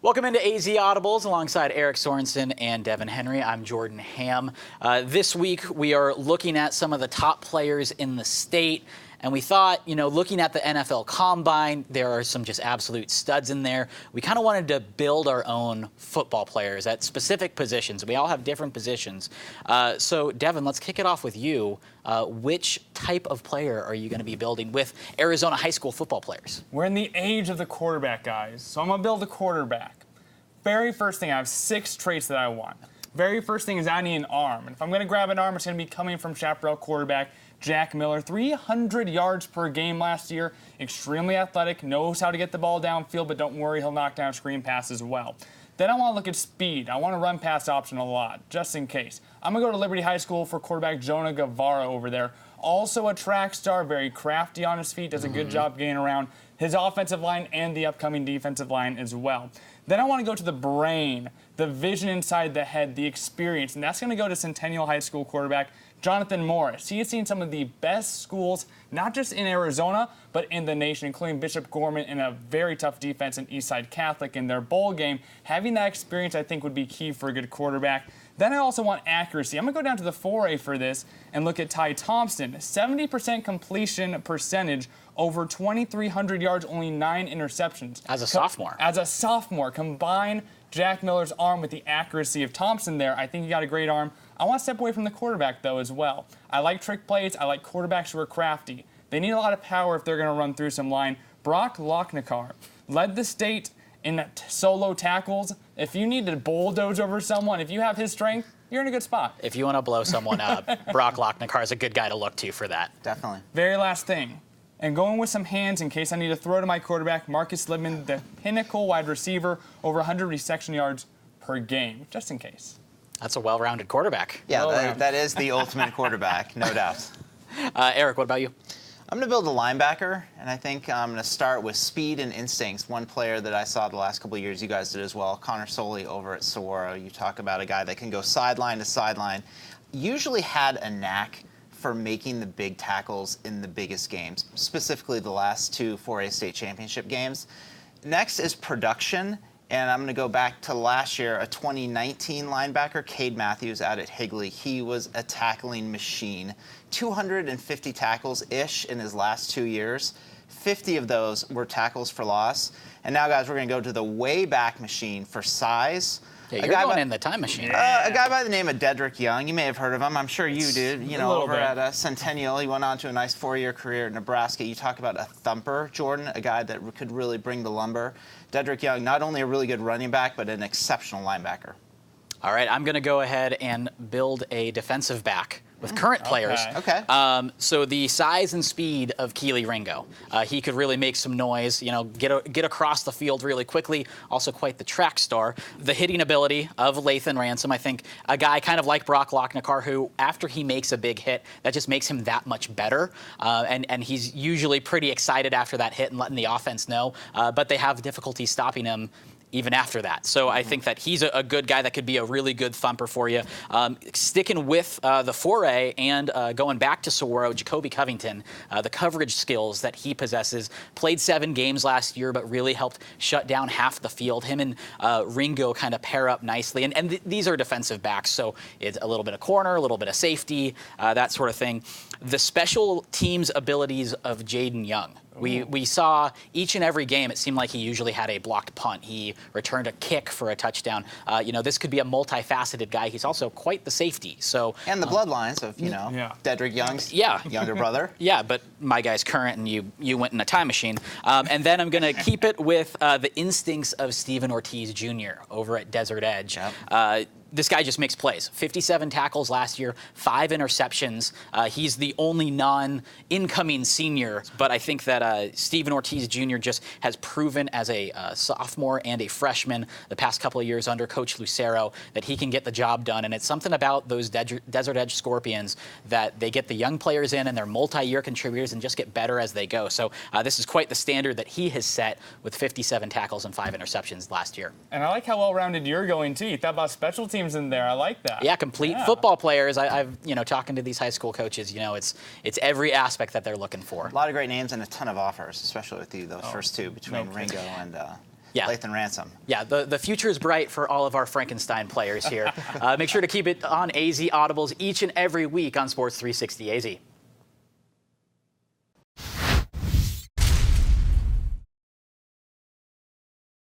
Welcome into AZ Audibles alongside Eric Sorensen and Devin Henry. I'm Jordan Ham. This week we are looking at some of the top players in the state. And we thought, looking at the NFL Combine, there are some just absolute studs in there. We kind of wanted to build our own football players at specific positions. We all have different positions. So, Devin, let's kick it off with you. Which type of player are you going to be building with Arizona high school football players? We're in the age of the quarterback, guys. So I'm going to build a quarterback. Very first thing, I have 6 traits that I want. Very first thing is I need an arm. And if I'm going to grab an arm, it's going to be coming from Chaparral quarterback Jack Miller. 300 yards per game last year. Extremely athletic. Knows how to get the ball downfield, but don't worry, he'll knock down screen pass as well. Then I want to look at speed. I want to run pass option a lot, just in case. I'm going to go to Liberty High School for quarterback Jonah Guevara over there. Also a track star, very crafty on his feet, does a good job getting around his offensive line and the upcoming defensive line as well. Then I want to go to the brain, the vision inside the head, the experience, and that's going to go to Centennial High School quarterback Jonathan Morris. He has seen some of the best schools, not just in Arizona, but in the nation, including Bishop Gorman in a very tough defense in Eastside Catholic in their bowl game. Having that experience, I think, would be key for a good quarterback. Then I also want accuracy. I'm going to go down to the 4A for this and look at Ty Thompson. 70% completion percentage, over 2,300 yards, only 9 interceptions. As a sophomore. As a sophomore. Combine Jack Miller's arm with the accuracy of Thompson there. I think he got a great arm. I want to step away from the quarterback, though, as well. I like trick plays. I like quarterbacks who are crafty. They need a lot of power if they're going to run through some line. Brock Lochnikar led the state in solo tackles. If you need to bulldoze over someone, if you have his strength, you're in a good spot. If you want to blow someone up, Brock Lochnikar is a good guy to look to for that. Definitely. Very last thing. And going with some hands in case I need to throw to my quarterback, Marcus Libman, the pinnacle wide receiver, over 100 reception yards per game, just in case. That's a well-rounded quarterback. Yeah, that is the ultimate quarterback, no doubt. Eric, what about you? I'm going to build a linebacker, and I think I'm going to start with speed and instincts. One player that I saw the last couple of years, you guys did as well, Connor Soley over at Saguaro. You talk about a guy that can go sideline to sideline. Usually had a knack for making the big tackles in the biggest games, specifically the last 2 4A state championship games. Next is production, and I'm going to go back to last year, a 2019 linebacker, Cade Matthews out at Higley. He was a tackling machine. 250 tackles-ish in his last 2 years. 50 of those were tackles for loss. And now, guys, we're going to go to the way back machine for size. Yeah, you're going in the time machine. A guy by the name of Dedrick Young. You may have heard of him. I'm sure you did. Over at Centennial. He went on to a nice 4-year career at Nebraska. You talk about a thumper, Jordan, a guy that could really bring the lumber. Dedrick Young, not only a really good running back, but an exceptional linebacker. All right, I'm going to go ahead and build a defensive back with current players. Okay. So the size and speed of Keely Ringo. He could really make some noise, get across the field really quickly. Also quite the track star. The hitting ability of Lathan Ransom, I think a guy kind of like Brock Lochnikar who, after he makes a big hit, that just makes him that much better. And he's usually pretty excited after that hit and letting the offense know. But they have difficulty stopping him even after that. So I think that he's a good guy that could be a really good thumper for you. Sticking with the 4A and going back to Saguaro, Jacoby Covington, the coverage skills that he possesses, played 7 games last year, but really helped shut down half the field. Him and Ringo kind of pair up nicely. And these are defensive backs, so it's a little bit of corner, a little bit of safety, that sort of thing. The special teams abilities of Jaden Young. We saw each and every game, it seemed like he usually had a blocked punt. He returned a kick for a touchdown. This could be a multifaceted guy. He's also quite the safety. So and the bloodlines of, Dedrick Young's younger brother. Yeah, but my guy's current, and you went in a time machine. And then I'm going to keep it with the instincts of Stephen Ortiz Jr. over at Desert Edge. Yep. This guy just makes plays. 57 tackles last year, 5 interceptions. He's the only non-incoming senior, but I think that Stephen Ortiz Jr. just has proven as a sophomore and a freshman the past couple of years under Coach Lucero that he can get the job done. And it's something about those Desert Edge Scorpions that they get the young players in and they're multi-year contributors and just get better as they go. So this is quite the standard that he has set with 57 tackles and 5 interceptions last year. And I like how well-rounded you're going, too. You thought about special teams in there. I like that. Yeah, complete football players. I've talking to these high school coaches, it's every aspect that they're looking for. A lot of great names and a ton of offers, especially with those first 2 between Ringo and Yeah. Lathan Ransom. Yeah, the future is bright for all of our Frankenstein players here. Make sure to keep it on AZ Audibles each and every week on Sports 360 AZ.